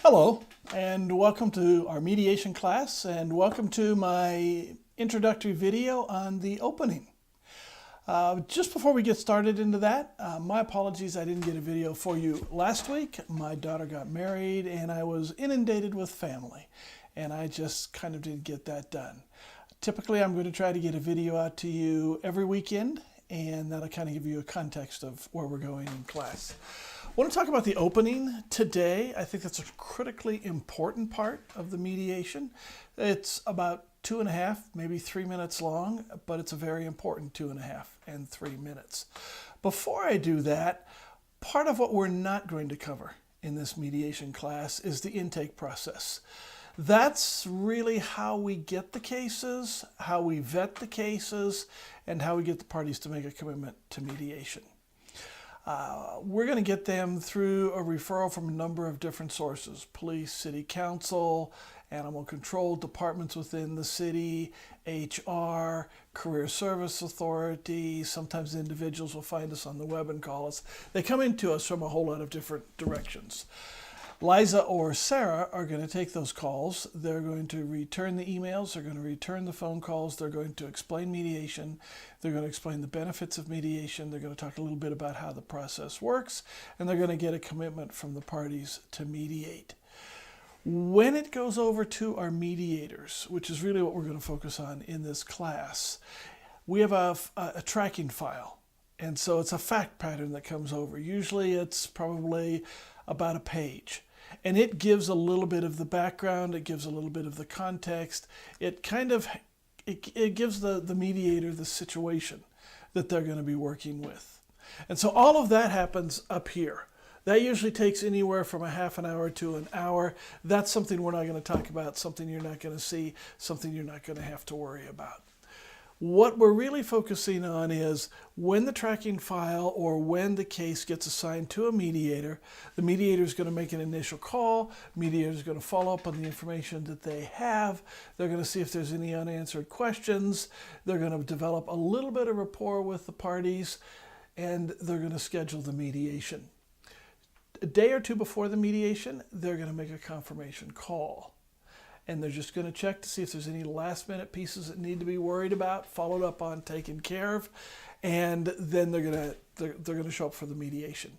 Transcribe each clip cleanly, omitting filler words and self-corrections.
Hello, and welcome to our mediation class, and welcome to my introductory video on the opening. Just before we get started into that, my apologies, I didn't get a video for you last week. My daughter got married and I was inundated with family, and I just kind of didn't get that done. Typically, I'm going to try to get a video out to you every weekend, and that'll kind of give you a context of where we're going in class. I want to talk about the opening today. I think that's a critically important part of the mediation. It's about 2.5, maybe 3 minutes long, but it's a very important 2.5 and 3 minutes. Before I do that, part of what we're not going to cover in this mediation class is the intake process. That's really how we get the cases, how we vet the cases, and how we get the parties to make a commitment to mediation. We're going to get them through a referral from a number of different sources: police, city council, animal control departments within the city, HR, career service authority. Sometimes individuals will find us on the web and call us. They come into us from a whole lot of different directions. Liza or Sarah are going to take those calls. They're going to return the emails. They're going to return the phone calls. They're going to explain mediation. They're going to explain the benefits of mediation. They're going to talk a little bit about how the process works. And they're going to get a commitment from the parties to mediate. When it goes over to our mediators, which is really what we're going to focus on in this class, we have a tracking file. And so it's a fact pattern that comes over. Usually it's probably about a page. And it gives a little bit of the background, it gives a little bit of the context, it gives the mediator the situation that they're going to be working with. And so all of that happens up here. That usually takes anywhere from a half an hour to an hour. That's something we're not going to talk about, something you're not going to see, something you're not going to have to worry about. What we're really focusing on is when the tracking file or when the case gets assigned to a mediator, the mediator is going to make an initial call. The mediator is going to follow up on the information that they have. They're going to see if there's any unanswered questions. They're going to develop a little bit of rapport with the parties, and they're going to schedule the mediation. A day or two before the mediation, they're going to make a confirmation call. And they're just going to check to see if there's any last minute pieces that need to be worried about, followed up on, taken care of, and then they're going to show up for the mediation.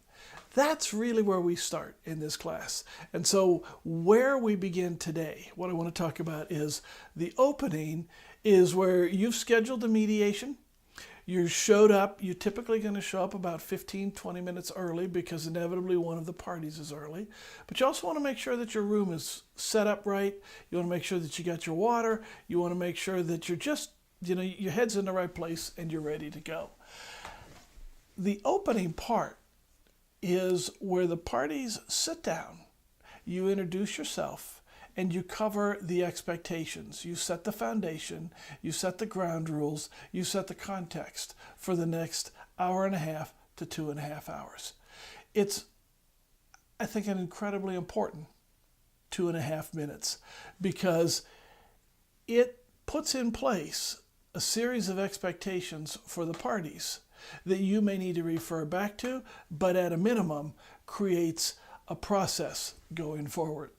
That's really where we start in this class. And so where we begin today, what I want to talk about is the opening is where you've scheduled the mediation. You showed up, you're typically going to show up about 15, 20 minutes early because inevitably one of the parties is early. But you also want to make sure that your room is set up right. You want to make sure that you got your water. You want to make sure that you're just, your head's in the right place and you're ready to go. The opening part is where the parties sit down. You introduce yourself and you cover the expectations. You set the foundation, you set the ground rules, you set the context for the next hour and a half to 2.5 hours. It's, I think, an incredibly important 2.5 minutes because it puts in place a series of expectations for the parties that you may need to refer back to, but at a minimum creates a process going forward.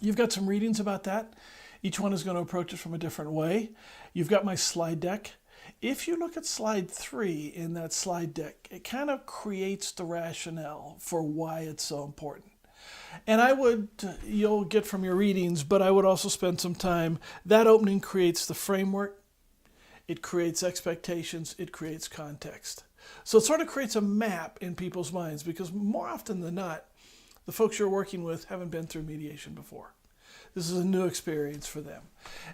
You've got some readings about that. Each one is going to approach it from a different way. You've got my slide deck. If you look at slide 3 in that slide deck, it kind of creates the rationale for why it's so important. And you'll get from your readings, but I would also spend some time. That opening creates the framework. It creates expectations. It creates context. So it sort of creates a map in people's minds because more often than not, the folks you're working with haven't been through mediation before. This is a new experience for them.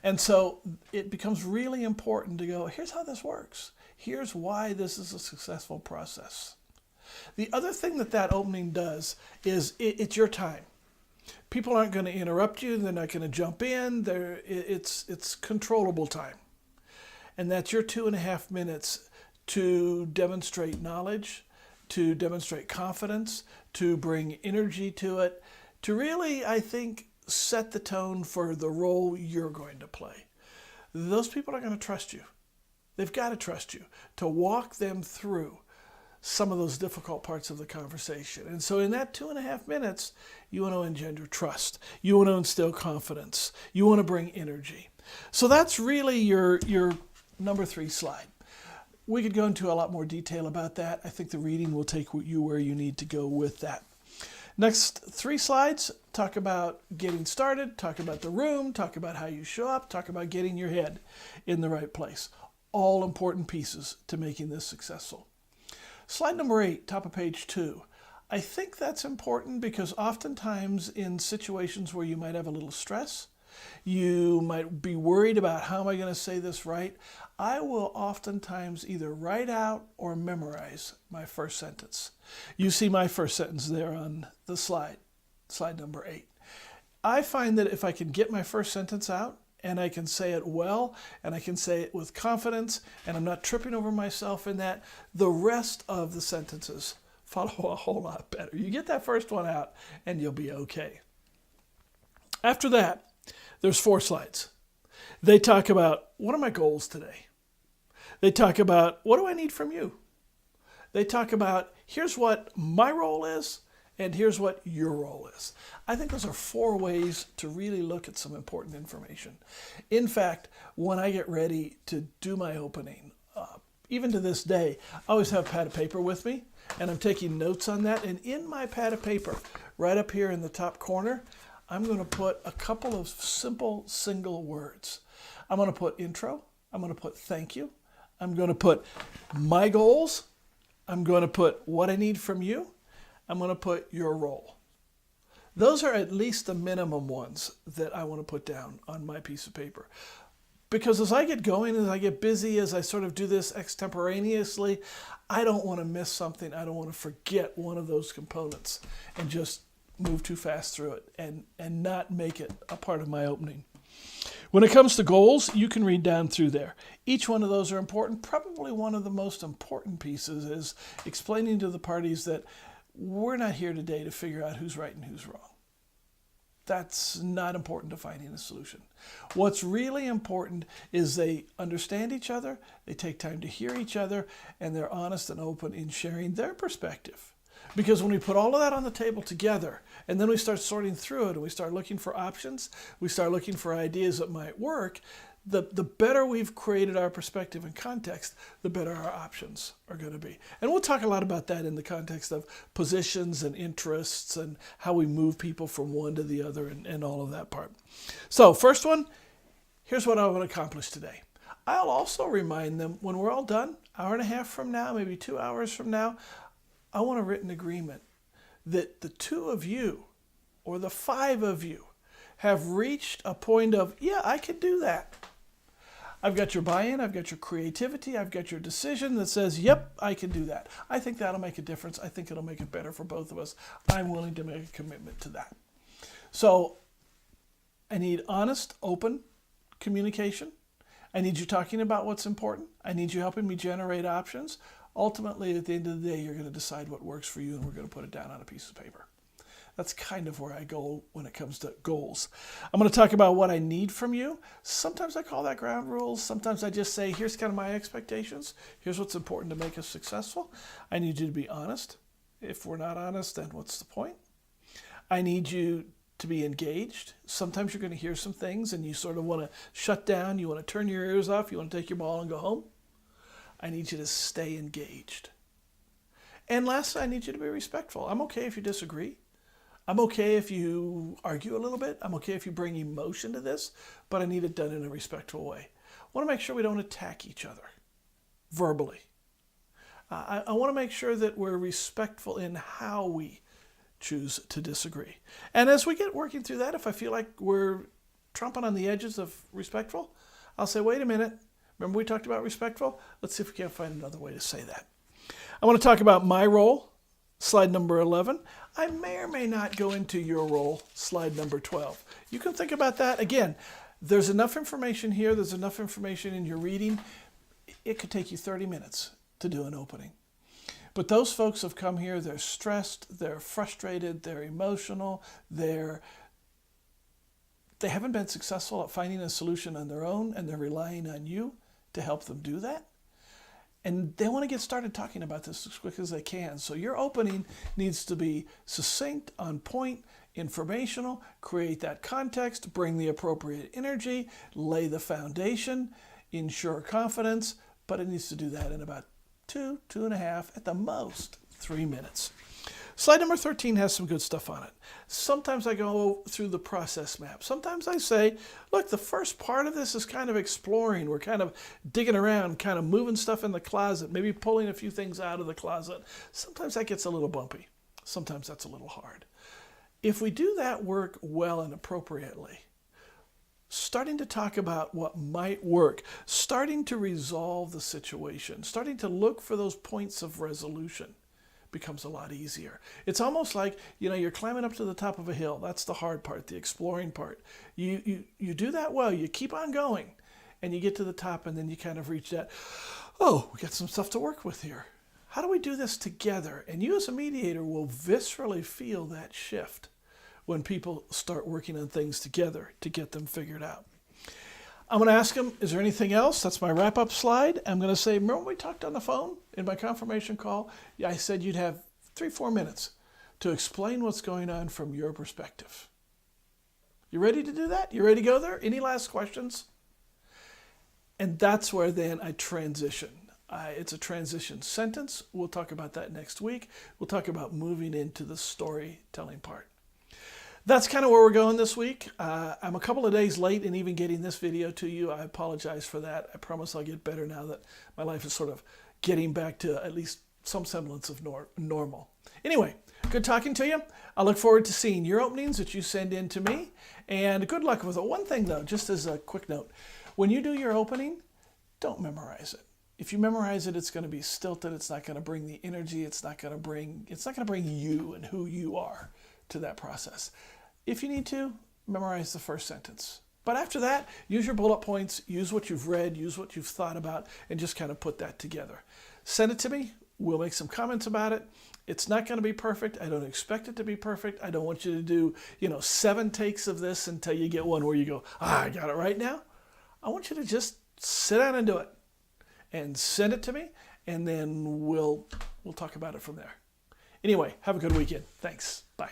And so it becomes really important to go, here's how this works. Here's why this is a successful process. The other thing that opening does is it's your time. People aren't going to interrupt you. They're not going to jump in. It's controllable time. And that's your 2.5 minutes to demonstrate knowledge, to demonstrate confidence, to bring energy to it, to really, I think, set the tone for the role you're going to play. Those people are going to trust you. They've got to trust you to walk them through some of those difficult parts of the conversation. And so in that 2.5 minutes, you want to engender trust. You want to instill confidence. You want to bring energy. So that's really your number 3 slide. We could go into a lot more detail about that. I think the reading will take you where you need to go with that. Next 3 slides talk about getting started, talk about the room, talk about how you show up, talk about getting your head in the right place. All important pieces to making this successful. Slide number 8, top of page 2. I think that's important because oftentimes in situations where you might have a little stress, you might be worried about how am I going to say this right, I will oftentimes either write out or memorize my first sentence. You see my first sentence there on the slide number 8. I find that if I can get my first sentence out, and I can say it well, and I can say it with confidence, and I'm not tripping over myself in that, the rest of the sentences follow a whole lot better. You get that first one out, and you'll be okay. After that, there's 4 slides. They talk about, what are my goals today? They talk about, what do I need from you? They talk about, here's what my role is, and here's what your role is. I think those are 4 ways to really look at some important information. In fact, when I get ready to do my opening, even to this day, I always have a pad of paper with me, and I'm taking notes on that. And in my pad of paper, right up here in the top corner, I'm going to put a couple of simple single words. I'm going to put intro. I'm going to put thank you. I'm going to put my goals. I'm going to put what I need from you. I'm going to put your role. Those are at least the minimum ones that I want to put down on my piece of paper. Because as I get going, as I get busy, as I sort of do this extemporaneously, I don't want to miss something. I don't want to forget one of those components and just move too fast through it and not make it a part of my opening. When it comes to goals, you can read down through there. Each one of those are important. Probably one of the most important pieces is explaining to the parties that we're not here today to figure out who's right and who's wrong. That's not important to finding a solution. What's really important is they understand each other, they take time to hear each other, and they're honest and open in sharing their perspective. Because when we put all of that on the table together, and then we start sorting through it, and we start looking for options, we start looking for ideas that might work, the better we've created our perspective and context, the better our options are going to be. And we'll talk a lot about that in the context of positions and interests and how we move people from one to the other and all of that part. So first one, here's what I want to accomplish today. I'll also remind them when we're all done, hour and a half from now, maybe 2 hours from now, I want a written agreement that the 2 of you or the 5 of you have reached a point of, yeah, I can do that. I've got your buy-in, I've got your creativity, I've got your decision that says, yep, I can do that. I think that'll make a difference. I think it'll make it better for both of us. I'm willing to make a commitment to that. So I need honest, open communication. I need you talking about what's important. I need you helping me generate options. Ultimately, at the end of the day, you're going to decide what works for you, and we're going to put it down on a piece of paper. That's kind of where I go when it comes to goals. I'm going to talk about what I need from you. Sometimes I call that ground rules. Sometimes I just say, here's kind of my expectations. Here's what's important to make us successful. I need you to be honest. If we're not honest, then what's the point? I need you to be engaged. Sometimes you're going to hear some things and you sort of want to shut down. You want to turn your ears off. You want to take your ball and go home. I need you to stay engaged. And lastly, I need you to be respectful. I'm okay if you disagree. I'm okay if you argue a little bit. I'm okay if you bring emotion to this, but I need it done in a respectful way. I want to make sure we don't attack each other verbally. I want to make sure that we're respectful in how we choose to disagree. And as we get working through that, if I feel like we're trumping on the edges of respectful, I'll say, wait a minute. Remember we talked about respectful? Let's see if we can't find another way to say that. I want to talk about my role, slide number 11. I may or may not go into your role, slide number 12. You can think about that. Again, there's enough information here. There's enough information in your reading. It could take you 30 minutes to do an opening. But those folks have come here. They're stressed. They're frustrated. They're emotional. They haven't been successful at finding a solution on their own, and they're relying on you to help them do that. And they want to get started talking about this as quick as they can. So your opening needs to be succinct, on point, informational, create that context, bring the appropriate energy, lay the foundation, ensure confidence, but it needs to do that in about 2.5, at the most 3 minutes. Slide number 13 has some good stuff on it. Sometimes I go through the process map. Sometimes I say, look, the first part of this is kind of exploring. We're kind of digging around, kind of moving stuff in the closet, maybe pulling a few things out of the closet. Sometimes that gets a little bumpy. Sometimes that's a little hard. If we do that work well and appropriately, starting to talk about what might work, starting to resolve the situation, starting to look for those points of resolution, becomes a lot easier. It's almost like, you're climbing up to the top of a hill. That's the hard part, the exploring part. You do that well, you keep on going, and you get to the top, and then you kind of reach that, oh, we got some stuff to work with here. How do we do this together? And you as a mediator will viscerally feel that shift when people start working on things together to get them figured out. I'm going to ask them, is there anything else? That's my wrap-up slide. I'm going to say, remember when we talked on the phone in my confirmation call? Yeah, I said you'd have 3-4 minutes to explain what's going on from your perspective. You ready to do that? You ready to go there? Any last questions? And that's where then I transition. It's a transition sentence. We'll talk about that next week. We'll talk about moving into the storytelling part. That's kind of where we're going this week. I'm a couple of days late in even getting this video to you. I apologize for that. I promise I'll get better now that my life is sort of getting back to at least some semblance of normal. Anyway, good talking to you. I look forward to seeing your openings that you send in to me. And good luck with it. One thing though, just as a quick note, when you do your opening, don't memorize it. If you memorize it, it's going to be stilted. It's not going to bring the energy. It's not going to bring you and who you are to that process. If you need to, memorize the first sentence. But after that, use your bullet points, use what you've read, use what you've thought about, and just kind of put that together. Send it to me. We'll make some comments about it. It's not going to be perfect. I don't expect it to be perfect. I don't want you to do, 7 takes of this until you get one where you go, I got it right now. I want you to just sit down and do it and send it to me, and then we'll talk about it from there. Anyway, have a good weekend. Thanks. Bye.